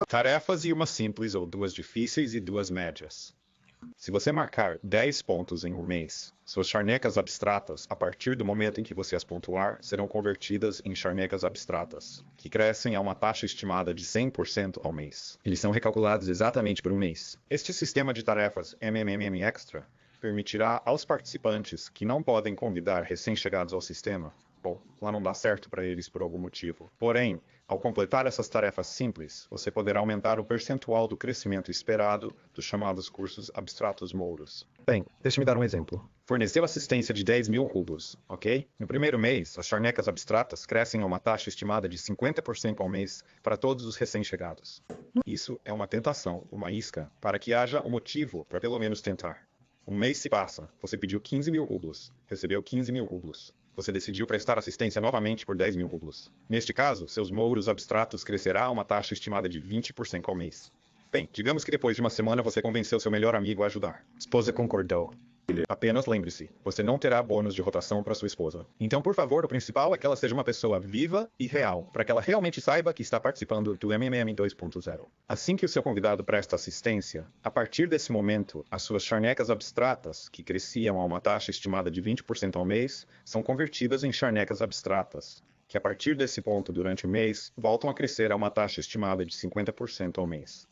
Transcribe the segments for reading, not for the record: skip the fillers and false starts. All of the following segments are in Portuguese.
Tarefas e uma simples ou duas difíceis e duas médias. Se você marcar 10 pontos em um mês, suas charnecas abstratas, a partir do momento em que você as pontuar, serão convertidas em charnecas abstratas, que crescem a uma taxa estimada de 100% ao mês. Eles são recalculados exatamente por um mês. Este sistema de tarefas MMM Extra permitirá aos participantes que não podem convidar recém-chegados ao sistema. Bom, lá não dá certo para eles por algum motivo. Porém, ao completar essas tarefas simples, você poderá aumentar o percentual do crescimento esperado dos chamados cursos abstratos Mouros. Bem, deixe-me dar um exemplo. Forneceu assistência de 10 mil rublos, ok? No primeiro mês, as charnecas abstratas crescem a uma taxa estimada de 50% ao mês para todos os recém-chegados. Isso é uma tentação, uma isca, para que haja um motivo para pelo menos tentar. Um mês se passa, você pediu 15 mil rublos, recebeu 15 mil rublos. Você decidiu prestar assistência novamente por 10 mil rublos. Neste caso, seus mouros abstratos crescerá a uma taxa estimada de 20% ao mês. Bem, digamos que depois de uma semana você convenceu seu melhor amigo a ajudar. Esposa concordou. Apenas lembre-se, você não terá bônus de rotação para sua esposa. Então, por favor, o principal é que ela seja uma pessoa viva e real, para que ela realmente saiba que está participando do MMM 2.0. Assim que o seu convidado presta assistência, a partir desse momento, as suas charnecas abstratas, que cresciam a uma taxa estimada de 20% ao mês, são convertidas em charnecas abstratas, que a partir desse ponto durante o mês, voltam a crescer a uma taxa estimada de 50% ao mês.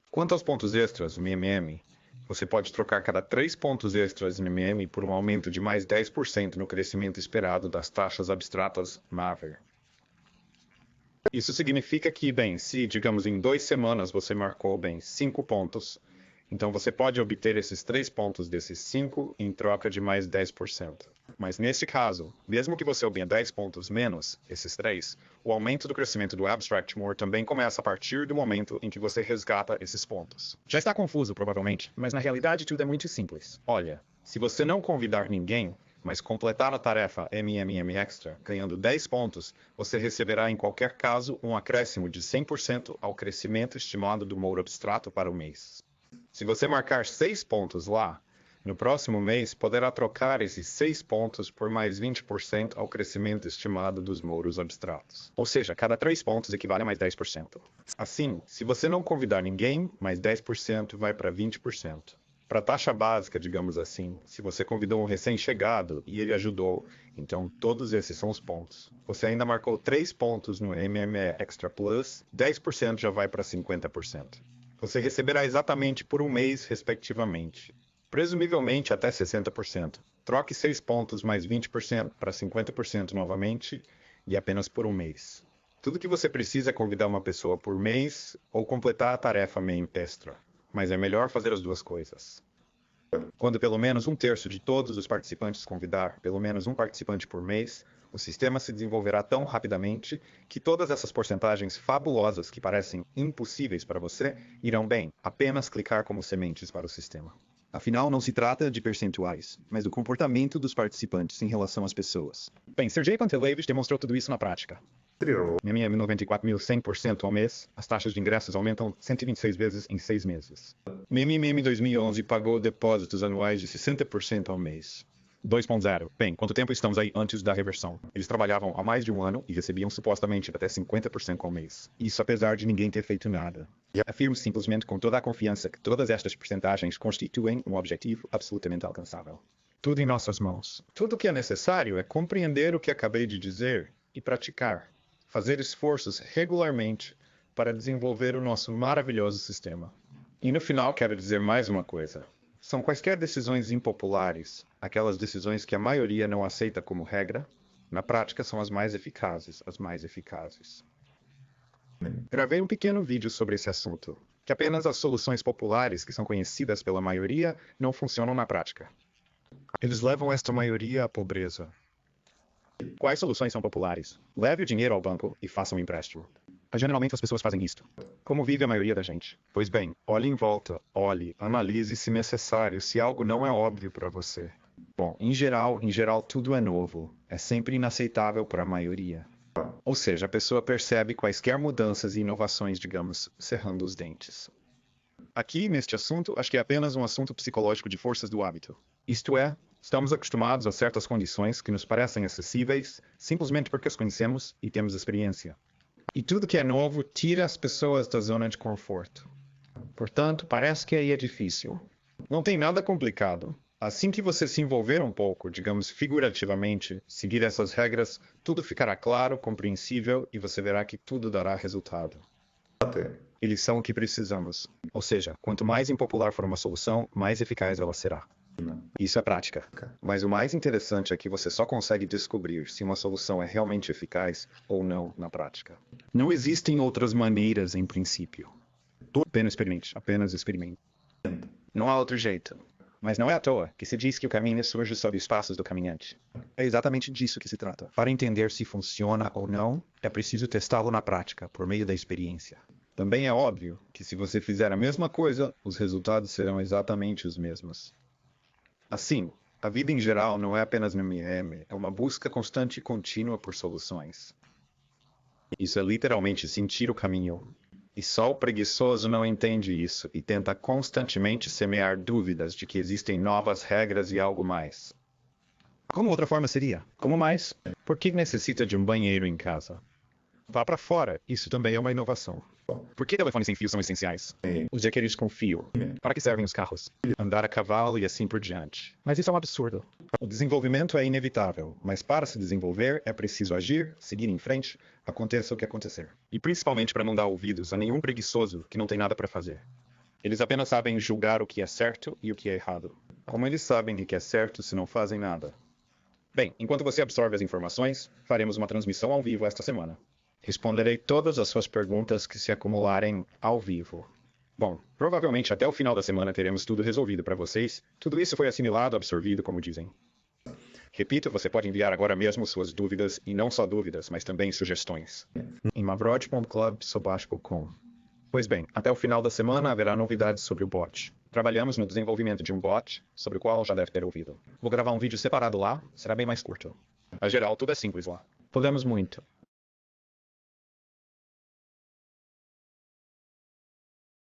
Quanto aos pontos extras, o MMM, você pode trocar cada 3 pontos extras no MM por um aumento de mais 10% no crescimento esperado das taxas abstratas MAVER. Isso significa que, bem, se, digamos, em 2 semanas você marcou, 5 pontos, então você pode obter esses 3 pontos desses 5 em troca de mais 10%. Mas neste caso, mesmo que você obtenha 10 pontos menos, esses 3, o aumento do crescimento do Abstract More também começa a partir do momento em que você resgata esses pontos. Já está confuso, provavelmente, mas na realidade tudo é muito simples. Olha, se você não convidar ninguém, mas completar a tarefa MMM Extra, ganhando 10 pontos, você receberá em qualquer caso um acréscimo de 100% ao crescimento estimado do Mouro Abstrato para o mês. Se você marcar 6 pontos lá, no próximo mês poderá trocar esses 6 pontos por mais 20% ao crescimento estimado dos mouros abstratos. Ou seja, cada 3 pontos equivale a mais 10%. Assim, se você não convidar ninguém, mais 10% vai para 20%. Para a taxa básica, digamos assim, se você convidou um recém-chegado e ele ajudou, então todos esses são os pontos. Você ainda marcou 3 pontos no MME Extra Plus, 10% já vai para 50%. Você receberá exatamente por um mês, respectivamente. Presumivelmente até 60%. Troque 6 pontos mais 20% para 50% novamente e apenas por um mês. Tudo que você precisa é convidar uma pessoa por mês ou completar a tarefa main extra. Mas é melhor fazer as duas coisas. Quando pelo menos um terço de todos os participantes convidar pelo menos um participante por mês, o sistema se desenvolverá tão rapidamente que todas essas porcentagens fabulosas que parecem impossíveis para você irão bem, apenas clicar como sementes para o sistema. Afinal, não se trata de percentuais, mas do comportamento dos participantes em relação às pessoas. Bem, Sergei Panteleyevich demonstrou tudo isso na prática. MM 94.100% ao mês, as taxas de ingressos aumentam 126 vezes em 6 meses. MM 2011 pagou depósitos anuais de 60% ao mês. 2.0. Bem, quanto tempo estamos aí antes da reversão? Eles trabalhavam há mais de um ano e recebiam supostamente até 50% ao mês. Isso apesar de ninguém ter feito nada. Afirmo simplesmente com toda a confiança que todas estas percentagens constituem um objetivo absolutamente alcançável. Tudo em nossas mãos. Tudo o que é necessário é compreender o que acabei de dizer e praticar. Fazer esforços regularmente para desenvolver o nosso maravilhoso sistema. E no final quero dizer mais uma coisa. São quaisquer decisões impopulares, aquelas decisões que a maioria não aceita como regra, na prática são as mais eficazes, Gravei um pequeno vídeo sobre esse assunto, que apenas as soluções populares que são conhecidas pela maioria não funcionam na prática. Eles levam esta maioria à pobreza. Quais soluções são populares? Leve o dinheiro ao banco e faça um empréstimo. Geralmente as pessoas fazem isto. Como vive a maioria da gente? Pois bem, olhe em volta, olhe, analise se necessário, se algo não é óbvio para você. Bom, em geral tudo é novo. É sempre inaceitável para a maioria. Ou seja, a pessoa percebe quaisquer mudanças e inovações, digamos, cerrando os dentes. Aqui, neste assunto, acho que é apenas um assunto psicológico de forças do hábito. Isto é, estamos acostumados a certas condições que nos parecem acessíveis, simplesmente porque as conhecemos e temos experiência. E tudo que é novo tira as pessoas da zona de conforto. Portanto, parece que aí é difícil. Não tem nada complicado. Assim que você se envolver um pouco, digamos figurativamente, seguir essas regras, tudo ficará claro, compreensível e você verá que tudo dará resultado. Eles são o que precisamos. Ou seja, quanto mais impopular for uma solução, mais eficaz ela será. Isso é prática. Mas o mais interessante é que você só consegue descobrir se uma solução é realmente eficaz ou não na prática. Não existem outras maneiras em princípio. Apenas experimente. Não há outro jeito. Mas não é à toa que se diz que o caminho surge sob os passos do caminhante. É exatamente disso que se trata. Para entender se funciona ou não, é preciso testá-lo na prática, por meio da experiência. Também é óbvio que se você fizer a mesma coisa, os resultados serão exatamente os mesmos. Assim, a vida em geral não é apenas mimimi, é uma busca constante e contínua por soluções. Isso é literalmente sentir o caminho. E só o preguiçoso não entende isso e tenta constantemente semear dúvidas de que existem novas regras e algo mais. Como outra forma seria? Como mais? Por que necessita de um banheiro em casa? Vá para fora, isso também é uma inovação. Por que telefones sem fio são essenciais? Os requeridos com fio. Para que servem os carros? Andar a cavalo e assim por diante. Mas isso é um absurdo. O desenvolvimento é inevitável, mas para se desenvolver é preciso agir, seguir em frente, aconteça o que acontecer. E principalmente para não dar ouvidos a nenhum preguiçoso que não tem nada para fazer. Eles apenas sabem julgar o que é certo e o que é errado. Como eles sabem o que é certo se não fazem nada? Bem, enquanto você absorve as informações, faremos uma transmissão ao vivo esta semana. Responderei todas as suas perguntas que se acumularem ao vivo. Bom, provavelmente até o final da semana teremos tudo resolvido para vocês. Tudo isso foi assimilado, absorvido, como dizem. Repito, você pode enviar agora mesmo suas dúvidas, e não só dúvidas, mas também sugestões, em mavrod.club/com. Pois bem, até o final da semana haverá novidades sobre o bot. Trabalhamos no desenvolvimento de um bot, sobre o qual já deve ter ouvido. Vou gravar um vídeo separado lá, será bem mais curto. A geral, tudo é simples lá. Podemos muito.